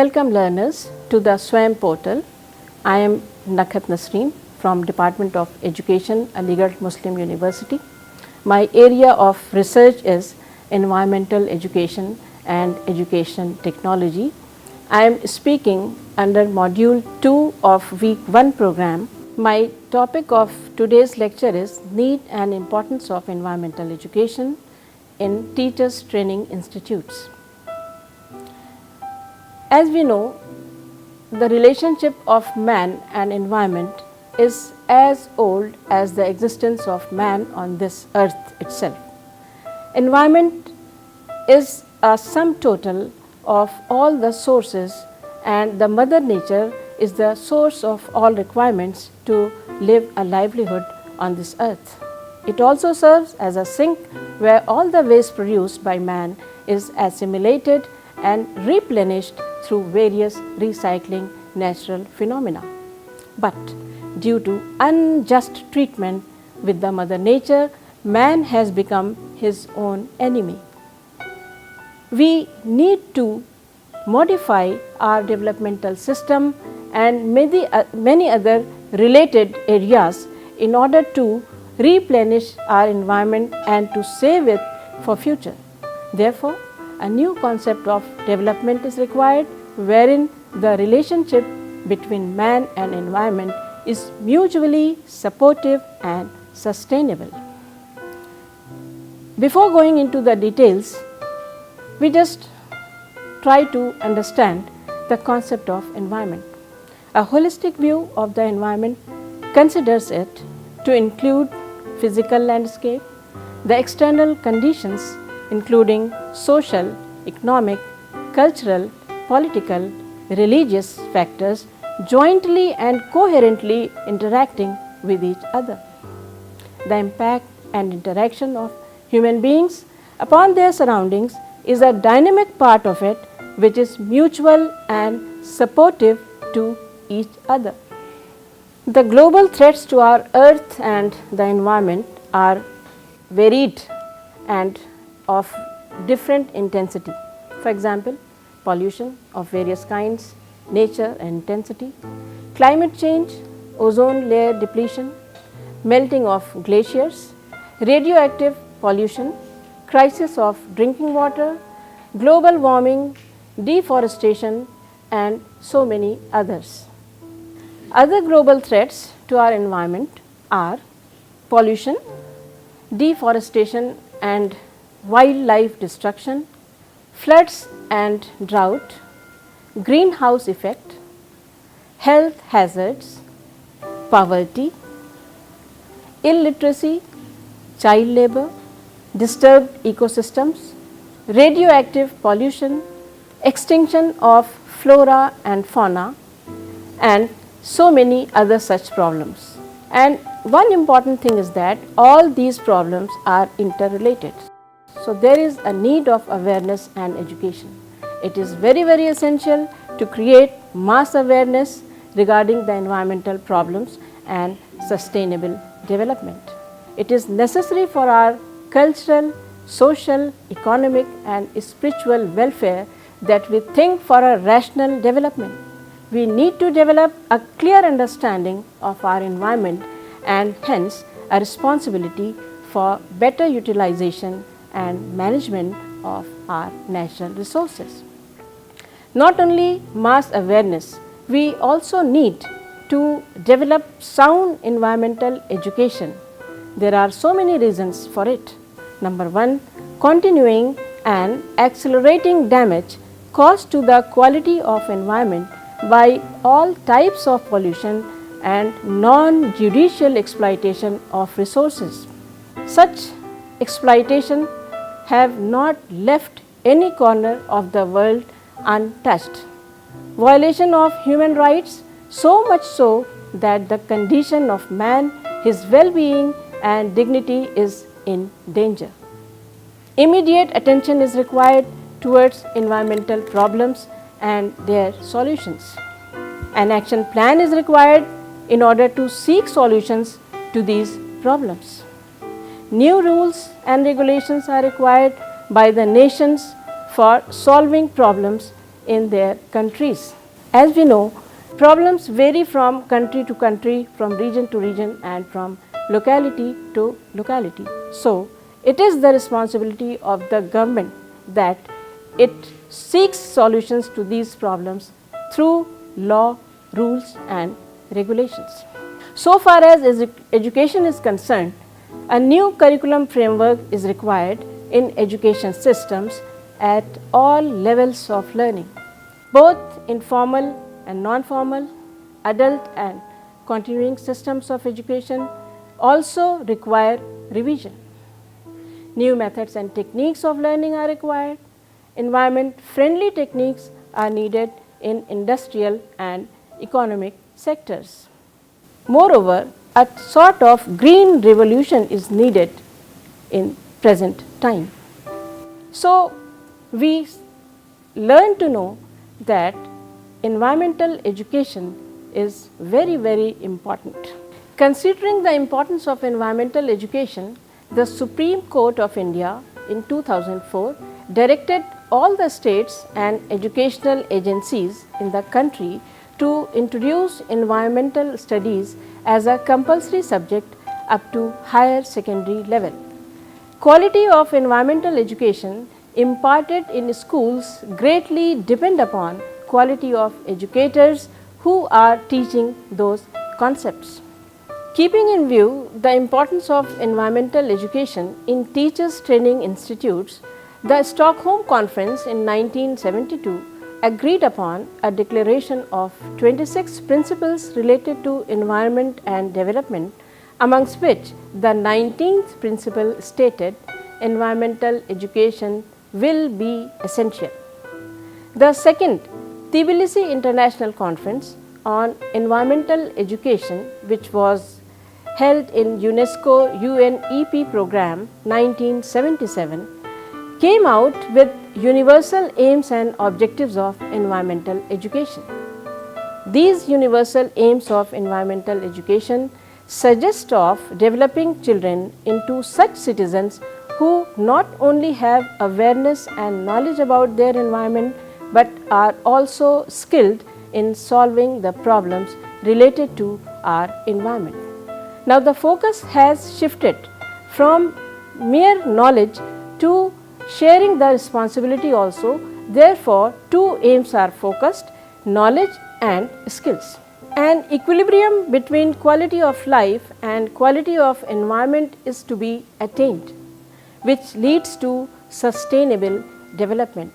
Welcome learners to the SWAYAM portal. I am Nakhat Nasreen from Department of Education, Aligarh Muslim University. My area of research is environmental education and education technology. I am speaking under module 2 of week 1 program. My topic of today's lecture is need and importance of environmental education in teachers training institutes. As we know, the relationship of man and environment is as old as the existence of man on this earth itself. Environment is a sum total of all the sources, and the mother nature is the source of all requirements to live a livelihood on this earth. It also serves as a sink where all the waste produced by man is assimilated and replenished through various recycling natural phenomena. But due to unjust treatment with the mother nature, man has become his own enemy. We need to modify our developmental system and many other related areas in order to replenish our environment and to save it for future. Therefore, a new concept of development is required, wherein the relationship between man and environment is mutually supportive and sustainable. Before going into the details, we just try to understand the concept of environment. A holistic view of the environment considers it to include physical landscape, the external conditions including social, economic, cultural, political, religious factors jointly and coherently interacting with each other. The impact and interaction of human beings upon their surroundings is a dynamic part of it, which is mutual and supportive to each other. The global threats to our earth and the environment are varied and of different intensity. For example, pollution of various kinds, nature and intensity, climate change, ozone layer depletion, melting of glaciers, radioactive pollution, crisis of drinking water, global warming, deforestation and so many others. Other global threats to our environment are pollution, deforestation and wildlife destruction, floods and drought, greenhouse effect, health hazards, poverty, illiteracy, child labor, disturbed ecosystems, radioactive pollution, extinction of flora and fauna and so many other such problems. And one important thing is that all these problems are interrelated. So there is a need of awareness and education. It is very essential to create mass awareness regarding the environmental problems and sustainable development. It is necessary for our cultural, social, economic and spiritual welfare that we think for a rational development. We need to develop a clear understanding of our environment and hence a responsibility for better utilization and management of our natural resources. Not only mass awareness, we also need to develop sound environmental education. There are so many reasons for it. Number 1, continuing and accelerating damage caused to the quality of environment by all types of pollution and non-judicial exploitation of resources. Such exploitation have not left any corner of the world untouched. Violation of human rights, so much so that the condition of man, his well-being and dignity is in danger. Immediate attention is required towards environmental problems and their solutions. An action plan is required in order to seek solutions to these problems. New rules and regulations are required by the nations for solving problems in their countries. As we know, problems vary from country to country, from region to region, and from locality to locality. So, it is the responsibility of the government that it seeks solutions to these problems through law, rules and regulations. So far as education is concerned, a new curriculum framework is required in education systems at all levels of learning, both informal and non-formal, adult and continuing systems of education also require revision. New methods and techniques of learning are required. Environment-friendly techniques are needed in industrial and economic sectors. Moreover, a sort of green revolution is needed in present time. So, we learn to know that environmental education is very, very important. Considering the importance of environmental education, the Supreme Court of India in 2004 directed all the states and educational agencies in the country to introduce environmental studies as a compulsory subject up to higher secondary level. Quality of environmental education imparted in schools greatly depend upon quality of educators who are teaching those concepts. Keeping in view the importance of environmental education in teachers training institutes, the Stockholm Conference in 1972 agreed upon a declaration of 26 principles related to environment and development, amongst which the 19th principle stated environmental education will be essential. The second Tbilisi International Conference on Environmental Education, which was held in UNESCO UNEP program 1977, came out with universal aims and objectives of environmental education. These universal aims of environmental education suggest of developing children into such citizens who not only have awareness and knowledge about their environment, but are also skilled in solving the problems related to our environment. Now, the focus has shifted from mere knowledge to sharing the responsibility also. Therefore, two aims are focused: knowledge and skills. An equilibrium between quality of life and quality of environment is to be attained, which leads to sustainable development.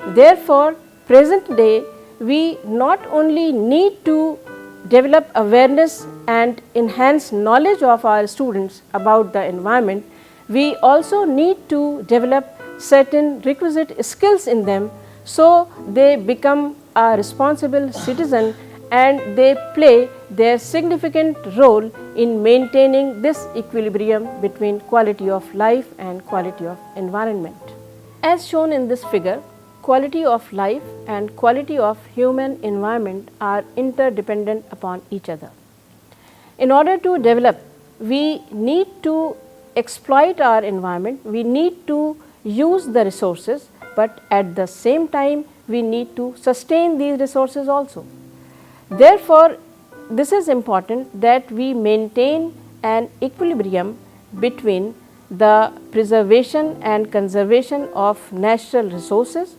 Therefore, present day we not only need to develop awareness and enhance knowledge of our students about the environment, we also need to develop certain requisite skills in them, so they become a responsible citizen and they play their significant role in maintaining this equilibrium between quality of life and quality of environment. As shown in this figure, quality of life and quality of human environment are interdependent upon each other. In order to develop, we need to exploit our environment, we need to use the resources, but at the same time we need to sustain these resources also. Therefore, this is important that we maintain an equilibrium between the preservation and conservation of natural resources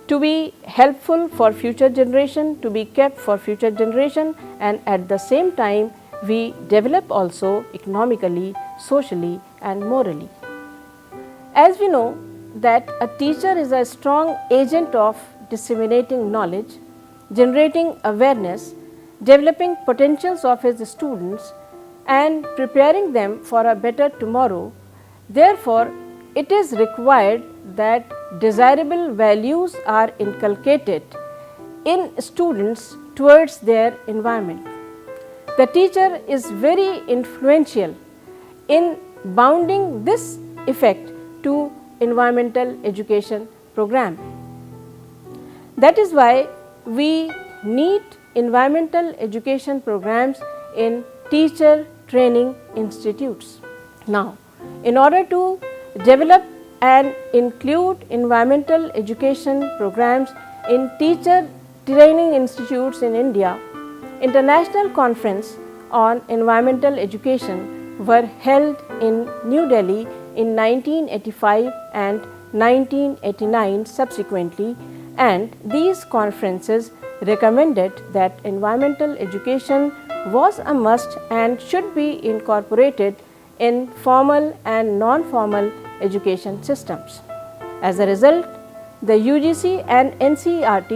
to be helpful for future generation, to be kept for future generation, and at the same time we develop also economically, socially and morally. As we know that a teacher is a strong agent of disseminating knowledge, generating awareness, developing potentials of his students and preparing them for a better tomorrow. Therefore, it is required that desirable values are inculcated in students towards their environment. The teacher is very influential in bounding this effect to environmental education program. That is why we need environmental education programs in teacher training institutes. Now, in order to develop and include environmental education programs in Teacher Training Institutes in India, International Conference on Environmental Education were held in New Delhi in 1985 and 1989 subsequently, and these conferences recommended that environmental education was a must and should be incorporated in formal and non-formal education systems. As a result, the UGC and NCERT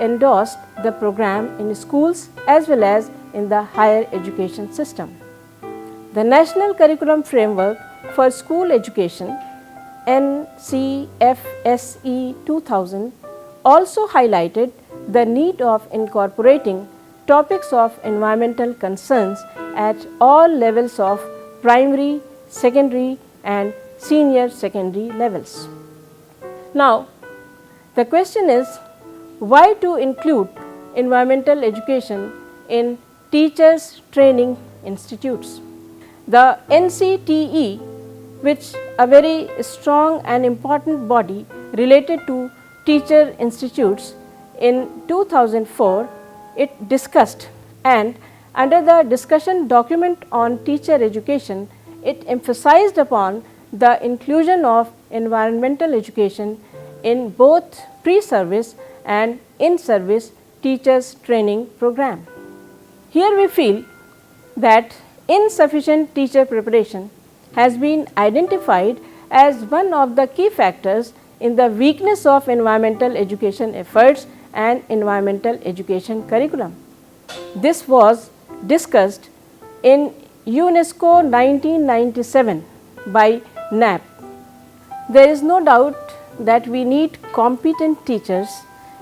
endorsed the program in schools as well as in the higher education system. The National Curriculum Framework for School Education NCFSE 2000 also highlighted the need of incorporating topics of environmental concerns at all levels of primary, secondary and senior secondary levels. Now, the question is, why to include environmental education in teachers training institutes? The NCTE, which a very strong and important body related to teacher institutes, in 2004 it discussed, and under the discussion document on teacher education, it emphasized upon the inclusion of environmental education in both pre-service and in-service teachers training program. Here we feel that insufficient teacher preparation has been identified as one of the key factors in the weakness of environmental education efforts and environmental education curriculum. This was discussed in UNESCO 1997 by NAP. There is no doubt that we need competent teachers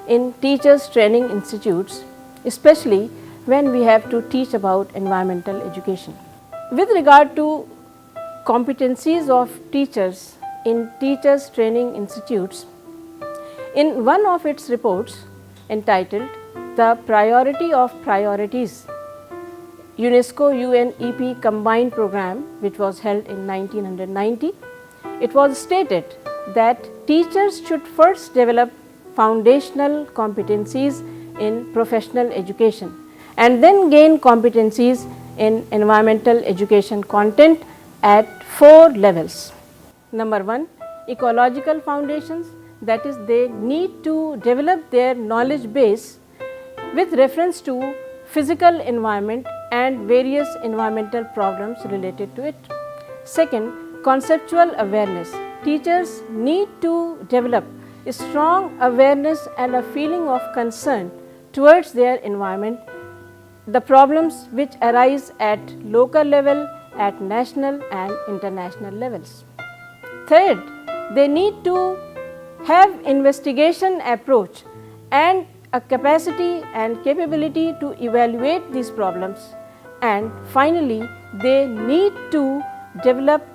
in teachers training institutes, especially when we have to teach about environmental education. With regard to competencies of teachers in teachers training institutes, in one of its reports entitled The Priority of Priorities, UNESCO UNEP combined program, which was held in 1990, it was stated that teachers should first develop foundational competencies in professional education and then gain competencies in environmental education content at 4 levels. Number 1, ecological foundations, that is, they need to develop their knowledge base with reference to physical environment and various environmental problems related to it. Second, conceptual awareness. Teachers need to develop a strong awareness and a feeling of concern towards their environment, the problems which arise at local level, at national and international levels. Third, they need to have investigation approach and a capacity and capability to evaluate these problems. And finally, they need to develop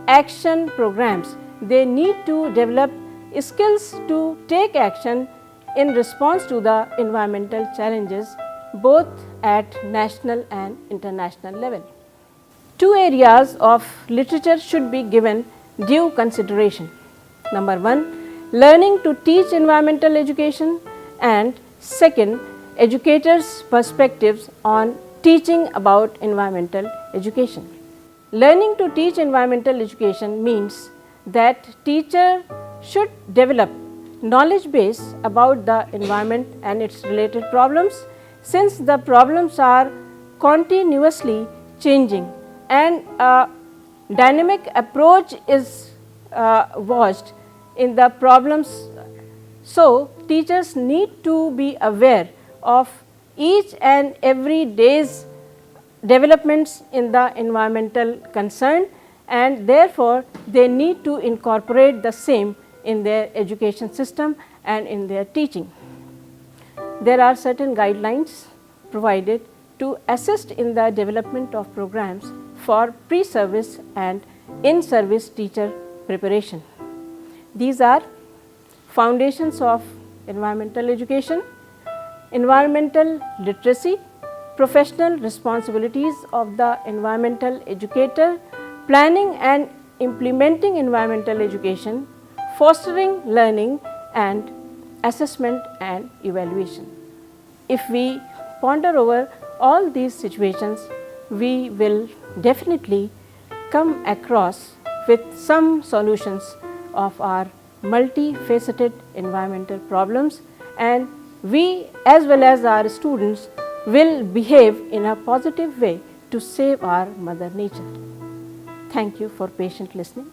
action programs. They need to develop skills to take action in response to the environmental challenges both at national and international level. 2 areas of literature should be given due consideration. Number 1, learning to teach environmental education, and second, educators' perspectives on teaching about environmental education. Learning to teach environmental education means that teacher should develop knowledge base about the environment and its related problems, since the problems are continuously changing and a dynamic approach is watched in the problems. So, teachers need to be aware of each and every day's developments in the environmental concern, and therefore, they need to incorporate the same in their education system and in their teaching. There are certain guidelines provided to assist in the development of programs for pre-service and in-service teacher preparation. These are foundations of environmental education, environmental literacy, professional responsibilities of the environmental educator, planning and implementing environmental education, fostering learning, and assessment and evaluation. If we ponder over all these situations, we will definitely come across with some solutions of our multifaceted environmental problems, and we as well as our students will behave in a positive way to save our Mother Nature. Thank you for patient listening.